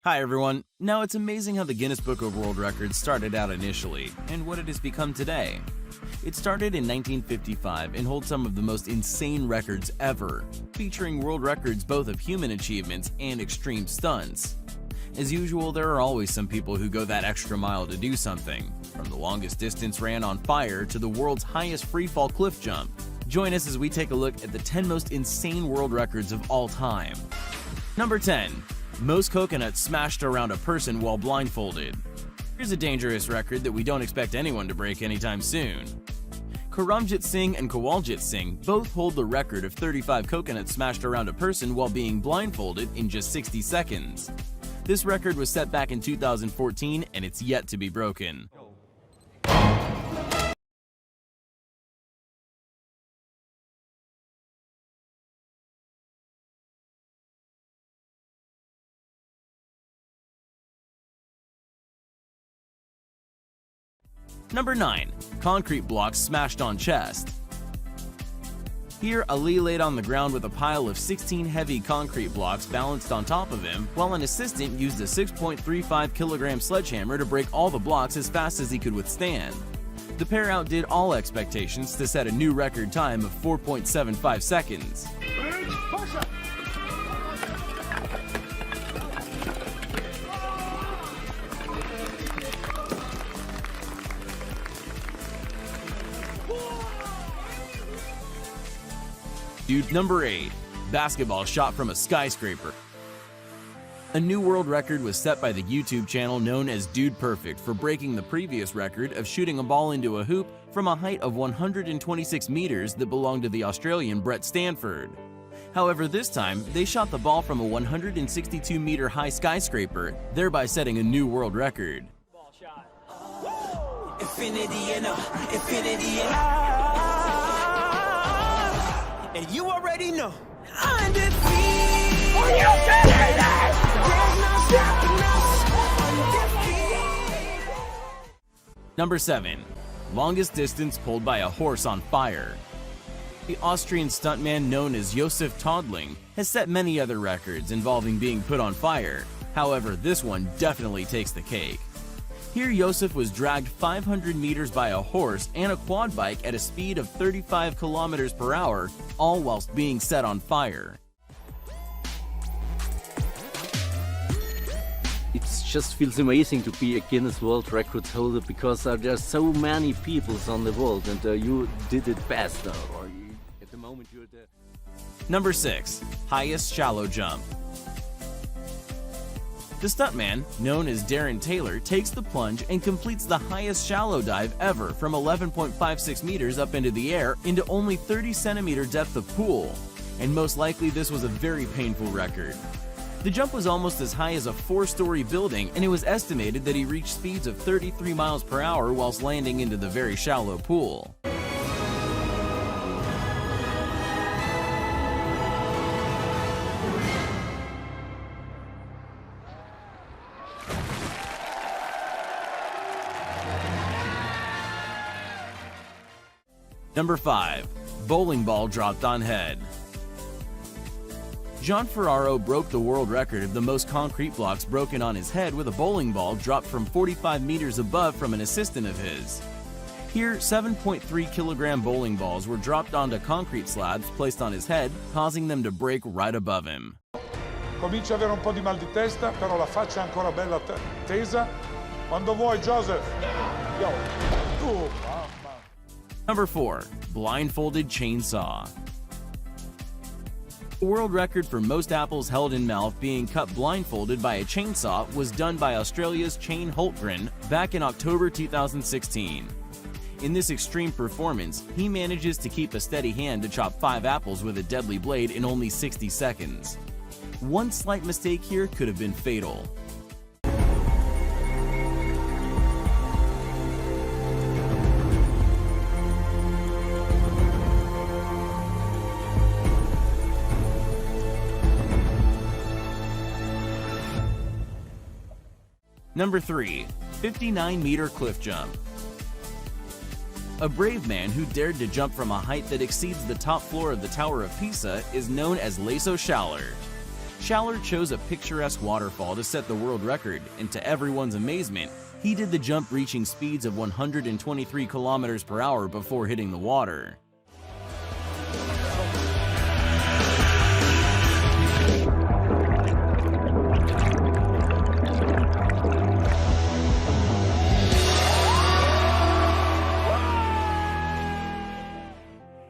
Hi everyone. Now it's amazing how the Guinness Book of World Records started out initially, and what it has become today. It started in 1955 and holds some of the most insane records ever, featuring world records both of human achievements and extreme stunts. As usual, there are always some people who go that extra mile to do something, from the longest distance ran on fire to the world's highest freefall cliff jump. Join us as we take a look at the 10 most insane world records of all time. Number 10. Most coconuts smashed around a person while blindfolded. Here's a dangerous record that we don't expect anyone to break anytime soon. Karamjit Singh and Kawaljit Singh both hold the record of 35 coconuts smashed around a person while being blindfolded in just 60 seconds. This record was set back in 2014 and it's yet to be broken. Number 9. Concrete blocks smashed on chest. Here, Ali laid on the ground with a pile of 16 heavy concrete blocks balanced on top of him, while an assistant used a 6.35 kilogram sledgehammer to break all the blocks as fast as he could withstand. The pair outdid all expectations to set a new record time of 4.75 seconds. Number 8. Basketball shot from a skyscraper. A new world record was set by the YouTube channel known as Dude Perfect for breaking the previous record of shooting a ball into a hoop from a height of 126 meters that belonged to the Australian Brett Stanford. However, this time, they shot the ball from a 162-meter high skyscraper, thereby setting a new world record. Ball shot. Infinity and you already know. Undefeated. Are you kidding me? There's no stopping us. Undefeated. Number 7. Longest distance pulled by a horse on fire. The Austrian stuntman known as Josef Todling has set many other records involving being put on fire. However, this one definitely takes the cake. Here, Josef was dragged 500 meters by a horse and a quad bike at a speed of 35 kilometers per hour, all whilst being set on fire. It just feels amazing to be a Guinness World Records holder because there are so many people on the world, and you did it faster. At the moment you're there. Number 6. Highest shallow jump. The stuntman, known as Darren Taylor, takes the plunge and completes the highest shallow dive ever from 11.56 meters up into the air into only 30 centimeter depth of pool. And most likely this was a very painful record. The jump was almost as high as a 4-story building, and it was estimated that he reached speeds of 33 miles per hour whilst landing into the very shallow pool. Number 5. Bowling ball dropped on head. John Ferraro broke the world record of the most concrete blocks broken on his head with a bowling ball dropped from 45 meters above from an assistant of his. Here, 7.3 kilogram bowling balls were dropped onto concrete slabs placed on his head, causing them to break right above him. Comincia ad avere un po' di mal di testa, però la faccia è ancora bella tesa. Quando vuoi, Joseph. Yo. Number 4. Blindfolded chainsaw. The world record for most apples held in mouth being cut blindfolded by a chainsaw was done by Australia's Shane Holtgren back in October 2016. In this extreme performance, he manages to keep a steady hand to chop 5 apples with a deadly blade in only 60 seconds. One slight mistake here could have been fatal. Number 3. 59-meter cliff jump. A brave man who dared to jump from a height that exceeds the top floor of the Tower of Pisa is known as Lasso Schaller. Schaller chose a picturesque waterfall to set the world record, and to everyone's amazement, he did the jump reaching speeds of 123 kilometers per hour before hitting the water.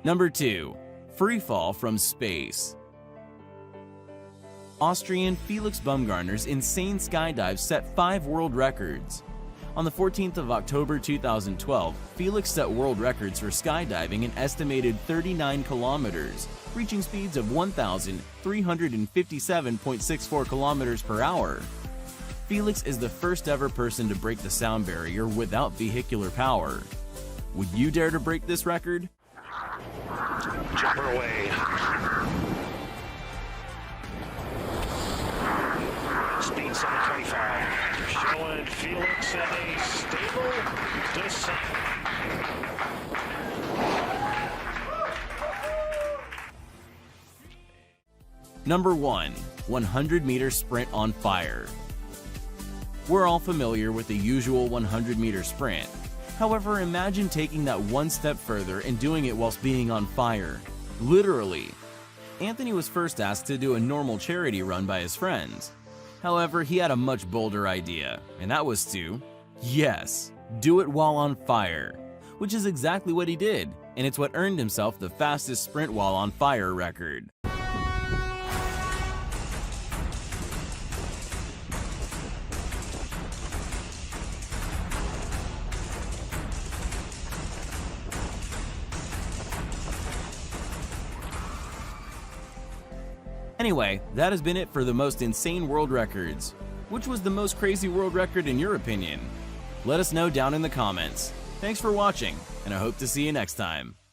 Number 2. Freefall from space. Austrian Felix Baumgartner's insane skydive set 5 world records. On the 14th of October 2012, Felix set world records for skydiving an estimated 39 kilometers, reaching speeds of 1,357.64 kilometers per hour. Felix is the first ever person to break the sound barrier without vehicular power. Would you dare to break this record? Jumper away. Speed 725. Showing Felix in a stable descent. Number 1. 100-meter sprint on fire. We're all familiar with the usual 100-meter sprint. However, imagine taking that one step further and doing it whilst being on fire. Literally. Anthony was first asked to do a normal charity run by his friends. However, he had a much bolder idea, and that was to, yes, do it while on fire. Which is exactly what he did, and it's what earned himself the fastest sprint while on fire record. Anyway, that has been it for the most insane world records. Which was the most crazy world record in your opinion? Let us know down in the comments. Thanks for watching, and I hope to see you next time.